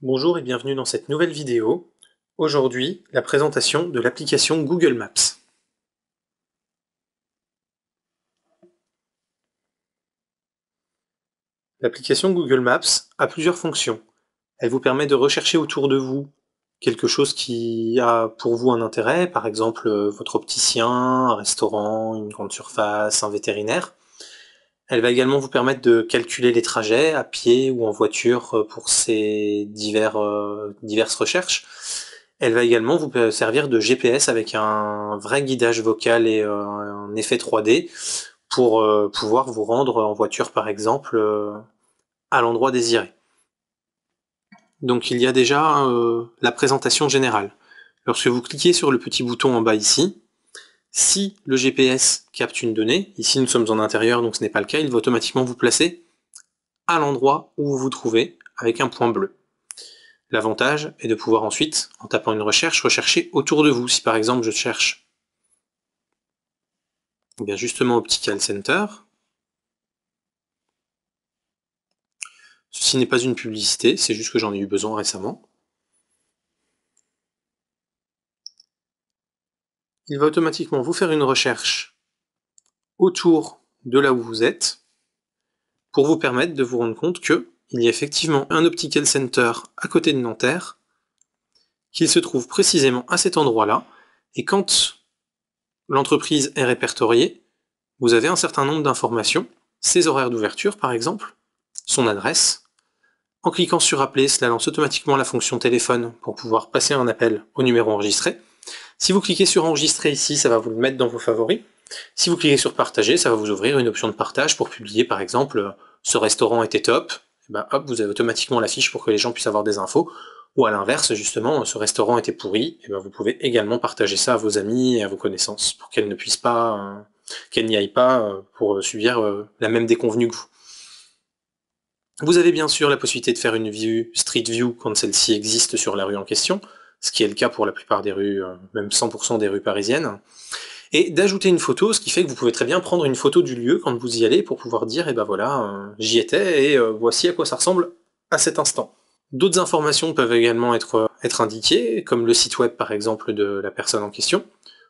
Bonjour et bienvenue dans cette nouvelle vidéo. Aujourd'hui, la présentation de l'application Google Maps. L'application Google Maps a plusieurs fonctions. Elle vous permet de rechercher autour de vous quelque chose qui a pour vous un intérêt, par exemple votre opticien, un restaurant, une grande surface, un vétérinaire. Elle va également vous permettre de calculer les trajets à pied ou en voiture pour ces diverses recherches. Elle va également vous servir de GPS avec un vrai guidage vocal et un effet 3D pour pouvoir vous rendre en voiture par exemple à l'endroit désiré. Donc il y a déjà la présentation générale. Lorsque vous cliquez sur le petit bouton en bas ici, si le GPS capte une donnée, ici nous sommes en intérieur donc ce n'est pas le cas, il va automatiquement vous placer à l'endroit où vous vous trouvez avec un point bleu. L'avantage est de pouvoir ensuite, en tapant une recherche, rechercher autour de vous. Si par exemple je cherche bien justement Optical Center, ceci n'est pas une publicité, c'est juste que j'en ai eu besoin récemment. Il va automatiquement vous faire une recherche autour de là où vous êtes pour vous permettre de vous rendre compte qu'il y a effectivement un Optical Center à côté de Nanterre, qu'il se trouve précisément à cet endroit-là, et quand l'entreprise est répertoriée, vous avez un certain nombre d'informations, ses horaires d'ouverture par exemple, son adresse. En cliquant sur appeler, cela lance automatiquement la fonction téléphone pour pouvoir passer un appel au numéro enregistré. Si vous cliquez sur enregistrer ici, ça va vous le mettre dans vos favoris. Si vous cliquez sur partager, ça va vous ouvrir une option de partage pour publier par exemple ce restaurant était top, et ben hop, vous avez automatiquement la fiche pour que les gens puissent avoir des infos. Ou à l'inverse, justement, ce restaurant était pourri, et ben vous pouvez également partager ça à vos amis et à vos connaissances pour qu'elles ne puissent pas, qu'elles n'y aillent pas pour subir la même déconvenue que vous. Vous avez bien sûr la possibilité de faire une vue Street View quand celle-ci existe sur la rue en question, ce qui est le cas pour la plupart des rues, même 100% des rues parisiennes, et d'ajouter une photo, ce qui fait que vous pouvez très bien prendre une photo du lieu quand vous y allez pour pouvoir dire, eh ben voilà, j'y étais et voici à quoi ça ressemble à cet instant. D'autres informations peuvent également être indiquées, comme le site web par exemple de la personne en question.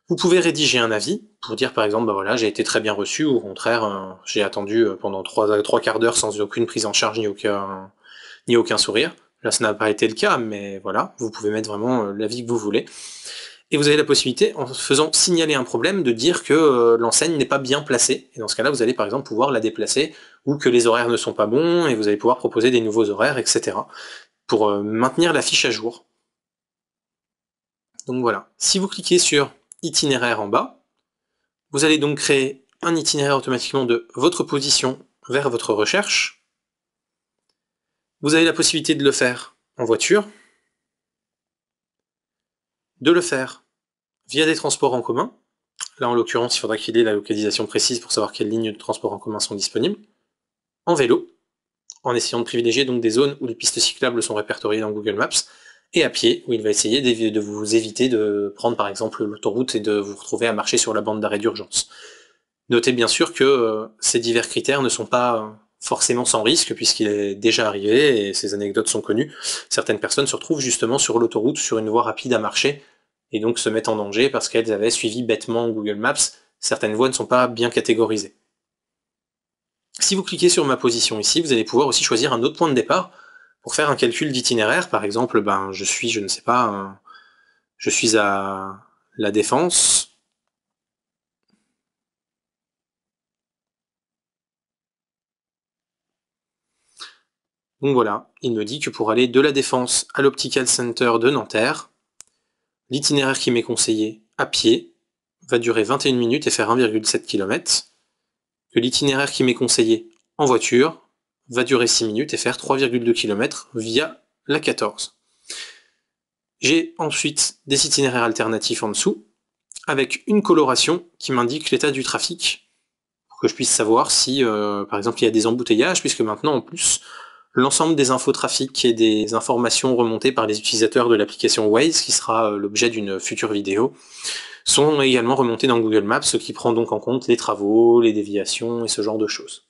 Vous pouvez rédiger un avis pour dire par exemple, bah voilà, j'ai été très bien reçu, ou au contraire, j'ai attendu pendant trois quarts d'heure sans aucune prise en charge ni aucun sourire. Là, ça n'a pas été le cas, mais voilà, vous pouvez mettre vraiment l'avis que vous voulez. Et vous avez la possibilité, en faisant signaler un problème, de dire que l'enseigne n'est pas bien placée. Et dans ce cas-là, vous allez par exemple pouvoir la déplacer, ou que les horaires ne sont pas bons, et vous allez pouvoir proposer des nouveaux horaires, etc. pour maintenir la fiche à jour. Donc voilà. Si vous cliquez sur itinéraire en bas, vous allez donc créer un itinéraire automatiquement de votre position vers votre recherche. Vous avez la possibilité de le faire en voiture, de le faire via des transports en commun. Là, en l'occurrence, il faudra qu'il ait la localisation précise pour savoir quelles lignes de transport en commun sont disponibles. En vélo, en essayant de privilégier donc des zones où les pistes cyclables sont répertoriées dans Google Maps, et à pied, où il va essayer de vous éviter de prendre par exemple l'autoroute et de vous retrouver à marcher sur la bande d'arrêt d'urgence. Notez bien sûr que ces divers critères ne sont pas forcément sans risque, puisqu'il est déjà arrivé, et ces anecdotes sont connues, certaines personnes se retrouvent justement sur l'autoroute, sur une voie rapide à marcher, et donc se mettent en danger parce qu'elles avaient suivi bêtement Google Maps. Certaines voies ne sont pas bien catégorisées. Si vous cliquez sur ma position ici, vous allez pouvoir aussi choisir un autre point de départ pour faire un calcul d'itinéraire. Par exemple, je suis à La Défense. Donc voilà, il me dit que pour aller de La Défense à l'Optical Center de Nanterre, l'itinéraire qui m'est conseillé à pied va durer 21 minutes et faire 1,7 km, que l'itinéraire qui m'est conseillé en voiture va durer 6 minutes et faire 3,2 km via la 14. J'ai ensuite des itinéraires alternatifs en dessous, avec une coloration qui m'indique l'état du trafic, pour que je puisse savoir si, par exemple, il y a des embouteillages, puisque maintenant, en plus, l'ensemble des infos trafic et des informations remontées par les utilisateurs de l'application Waze, qui sera l'objet d'une future vidéo, sont également remontées dans Google Maps, ce qui prend donc en compte les travaux, les déviations et ce genre de choses.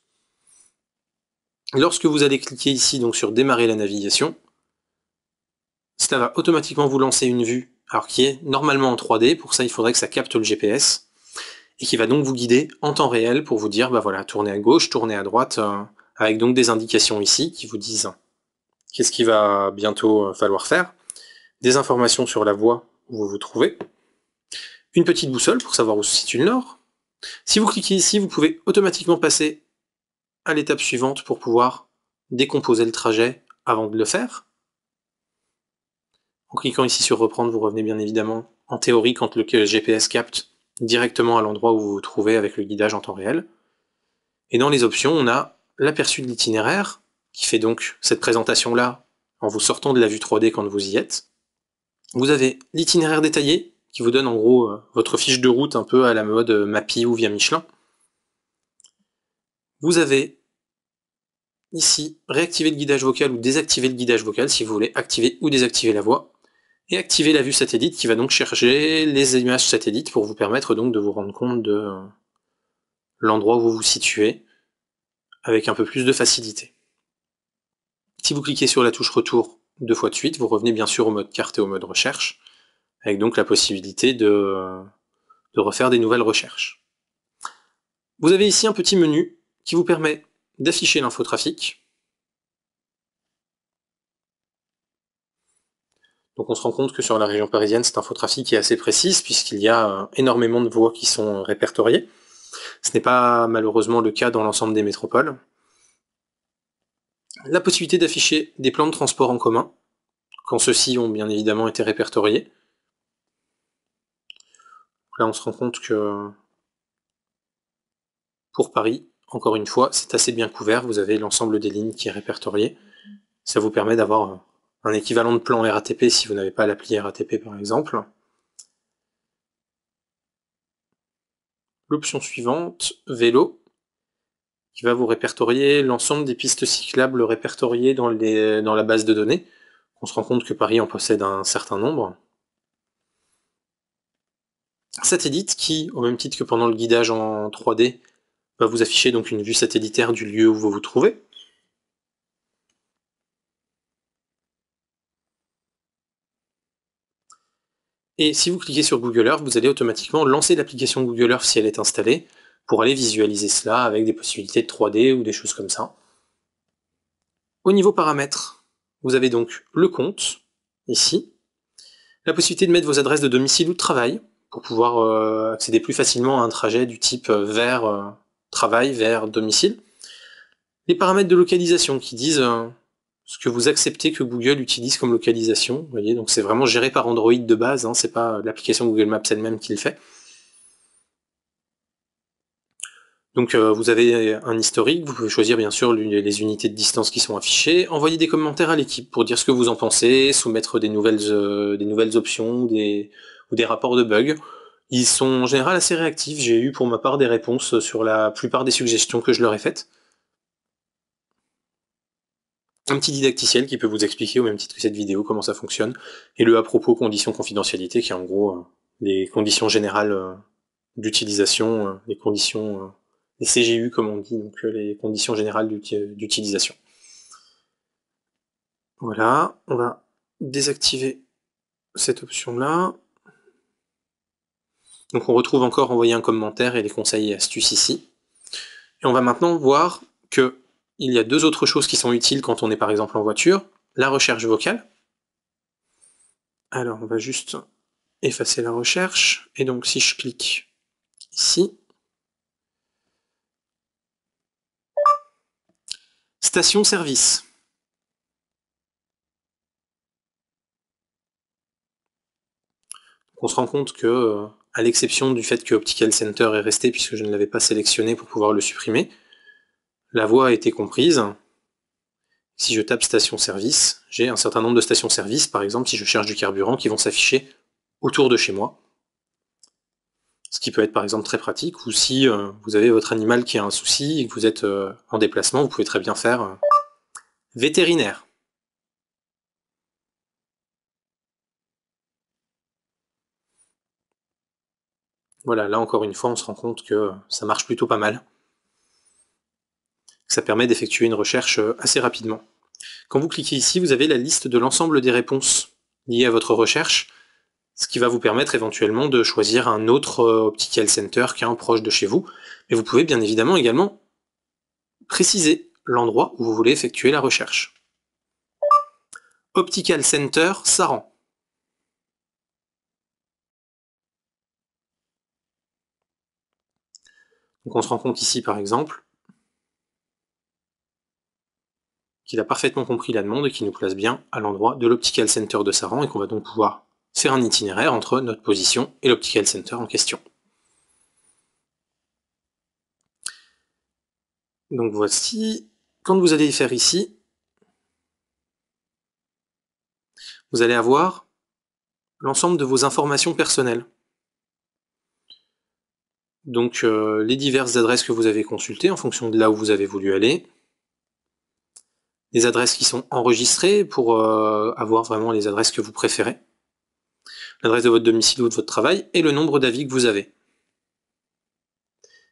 Lorsque vous allez cliquer ici donc sur démarrer la navigation, Cela va automatiquement vous lancer une vue, alors qui est normalement en 3D, pour ça il faudrait que ça capte le GPS, et qui va donc vous guider en temps réel pour vous dire, bah voilà, tournez à gauche, tournez à droite, avec donc des indications ici qui vous disent qu'est-ce qu'il va bientôt falloir faire, des informations sur la voie où vous vous trouvez, une petite boussole pour savoir où se situe le nord. Si vous cliquez ici, vous pouvez automatiquement passer à l'étape suivante pour pouvoir décomposer le trajet avant de le faire. En cliquant ici sur reprendre, vous revenez bien évidemment en théorie quand le GPS capte directement à l'endroit où vous vous trouvez avec le guidage en temps réel. Et dans les options, on a l'aperçu de l'itinéraire, qui fait donc cette présentation-là en vous sortant de la vue 3D quand vous y êtes. Vous avez l'itinéraire détaillé, qui vous donne en gros votre fiche de route un peu à la mode Mappy ou Via Michelin. Vous avez ici réactiver le guidage vocal ou désactiver le guidage vocal si vous voulez activer ou désactiver la voix. Et activer la vue satellite qui va donc chercher les images satellites pour vous permettre donc de vous rendre compte de l'endroit où vous vous situez avec un peu plus de facilité. Si vous cliquez sur la touche retour 2 fois de suite, vous revenez bien sûr au mode carte et au mode recherche, avec donc la possibilité de refaire des nouvelles recherches. Vous avez ici un petit menu qui vous permet d'afficher l'infotrafic. Donc on se rend compte que sur la région parisienne, cette infotrafic est assez précise puisqu'il y a énormément de voies qui sont répertoriées. Ce n'est pas malheureusement le cas dans l'ensemble des métropoles. La possibilité d'afficher des plans de transport en commun, quand ceux-ci ont bien évidemment été répertoriés. Là on se rend compte que pour Paris, encore une fois, c'est assez bien couvert, vous avez l'ensemble des lignes qui est répertorié. Ça vous permet d'avoir un équivalent de plan RATP si vous n'avez pas l'appli RATP par exemple. L'option suivante, vélo, qui va vous répertorier l'ensemble des pistes cyclables répertoriées dans la base de données. On se rend compte que Paris en possède un certain nombre. Satellite qui, au même titre que pendant le guidage en 3D, va vous afficher donc une vue satellitaire du lieu où vous vous trouvez. Et si vous cliquez sur Google Earth, vous allez automatiquement lancer l'application Google Earth si elle est installée, pour aller visualiser cela avec des possibilités de 3D ou des choses comme ça. Au niveau paramètres, vous avez donc le compte, ici, la possibilité de mettre vos adresses de domicile ou de travail, pour pouvoir accéder plus facilement à un trajet du type vers travail, vers domicile. Les paramètres de localisation qui disent ce que vous acceptez que Google utilise comme localisation, vous voyez, donc c'est vraiment géré par Android de base, hein, c'est pas l'application Google Maps elle-même qui le fait. Donc vous avez un historique, vous pouvez choisir bien sûr les unités de distance qui sont affichées, envoyer des commentaires à l'équipe pour dire ce que vous en pensez, soumettre des nouvelles options ou des rapports de bugs. Ils sont en général assez réactifs, j'ai eu pour ma part des réponses sur la plupart des suggestions que je leur ai faites. Un petit didacticiel qui peut vous expliquer au même titre que cette vidéo comment ça fonctionne, et le à propos conditions confidentialité qui est en gros les conditions générales d'utilisation, les conditions, les CGU comme on dit, donc les conditions générales d'utilisation. Voilà, on va désactiver cette option-là. Donc on retrouve encore envoyer un commentaire et les conseils et astuces ici. Et on va maintenant voir que il y a deux autres choses qui sont utiles quand on est par exemple en voiture. La recherche vocale. Alors on va juste effacer la recherche. Et donc si je clique ici, station-service. On se rend compte que, à l'exception du fait que Optical Center est resté puisque je ne l'avais pas sélectionné pour pouvoir le supprimer, la voie a été comprise. Si je tape station-service, j'ai un certain nombre de stations-service, par exemple si je cherche du carburant, qui vont s'afficher autour de chez moi. Ce qui peut être par exemple très pratique, ou si vous avez votre animal qui a un souci et que vous êtes en déplacement, vous pouvez très bien faire vétérinaire. Voilà, là encore une fois, on se rend compte que ça marche plutôt pas mal. Ça permet d'effectuer une recherche assez rapidement. Quand vous cliquez ici, vous avez la liste de l'ensemble des réponses liées à votre recherche, ce qui va vous permettre éventuellement de choisir un autre Optical Center qui est un proche de chez vous. Mais vous pouvez bien évidemment également préciser l'endroit où vous voulez effectuer la recherche. Optical Center Saran. Donc on se rend compte ici par exemple qu'il a parfaitement compris la demande et qu'il nous place bien à l'endroit de l'Optical Center de Saran et qu'on va donc pouvoir faire un itinéraire entre notre position et l'Optical Center en question. Donc voici, quand vous allez faire ici, vous allez avoir l'ensemble de vos informations personnelles. Donc les diverses adresses que vous avez consultées en fonction de là où vous avez voulu aller, les adresses qui sont enregistrées pour avoir vraiment les adresses que vous préférez, l'adresse de votre domicile ou de votre travail, et le nombre d'avis que vous avez.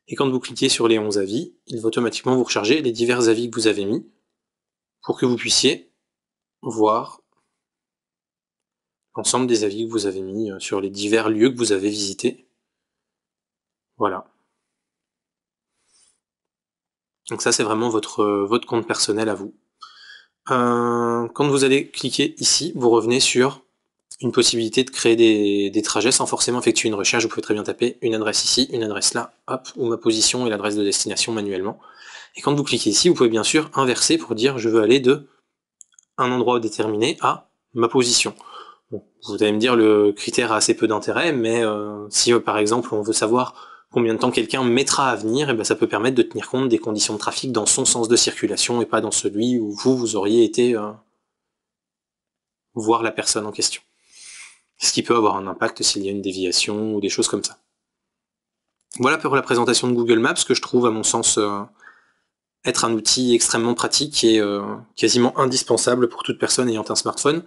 Et quand vous cliquez sur les 11 avis, il va automatiquement vous recharger les divers avis que vous avez mis pour que vous puissiez voir l'ensemble des avis que vous avez mis sur les divers lieux que vous avez visités. Voilà. Donc ça, c'est vraiment votre compte personnel à vous. Quand vous allez cliquer ici, vous revenez sur une possibilité de créer des trajets sans forcément effectuer une recherche. Vous pouvez très bien taper une adresse ici, une adresse là, hop, ou ma position et l'adresse de destination manuellement. Et quand vous cliquez ici, vous pouvez bien sûr inverser pour dire je veux aller de un endroit déterminé à ma position. Bon, vous allez me dire le critère a assez peu d'intérêt, mais si par exemple on veut savoir combien de temps quelqu'un mettra à venir, et ben ça peut permettre de tenir compte des conditions de trafic dans son sens de circulation et pas dans celui où vous auriez été voir la personne en question. Ce qui peut avoir un impact s'il y a une déviation ou des choses comme ça. Voilà pour la présentation de Google Maps, que je trouve à mon sens être un outil extrêmement pratique et quasiment indispensable pour toute personne ayant un smartphone.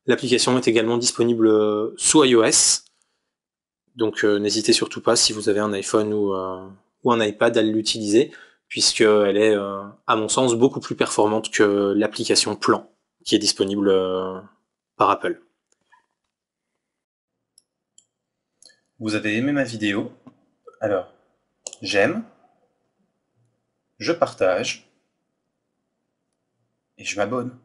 L'application est également disponible sous iOS, donc n'hésitez surtout pas si vous avez un iPhone ou un iPad à l'utiliser, puisqu'elle est, à mon sens, beaucoup plus performante que l'application Plan, qui est disponible par Apple. Vous avez aimé ma vidéo? Alors, j'aime, je partage et je m'abonne.